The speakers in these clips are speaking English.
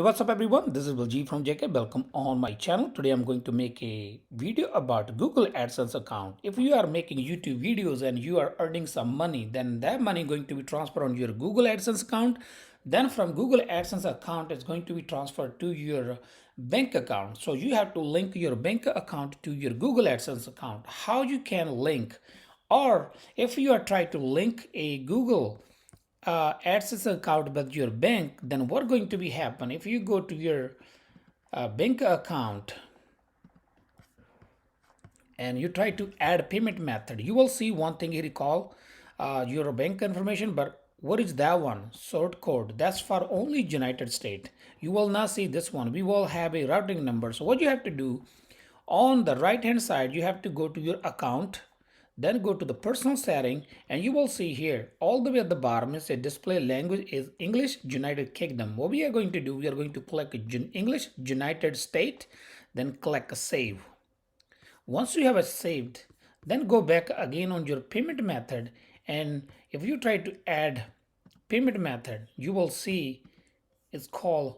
Hey, what's up everyone? This is Baljit from JK. Welcome on my channel. Today I'm going to make a video about Google AdSense account. If you are making YouTube videos and you are earning some money, then that money going to be transferred on your Google AdSense account. Then from Google AdSense account, it's going to be transferred to your bank account. So you have to link your bank account to your Google AdSense account. How you can link, or if you are trying to link a Google AdSense account with your bank, then what going to be happen if you go to your bank account and you try to add payment method, you will see one thing here call your bank information, but what is that one? Sort code. That's for only United States. You will not see this one. We will have a routing number. So what you have to do, on the right hand side, you have to go to your account, then go to the personal setting, and you will see here all the way at the bottom it says display language is English United Kingdom. What we are going to do, we are going to click English United States, then click save. Once you have it saved, then go back again on your payment method, and if you try to add payment method, you will see it's called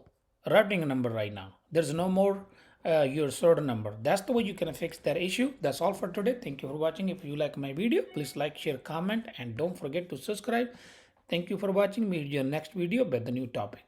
routing number right now. There's no more your sort number. That's the way you can fix that issue. That's all for today. Thank you for watching. If you like my video, please like, share, comment, and don't forget to subscribe. Thank you for watching. Meet you in next video with the new topic.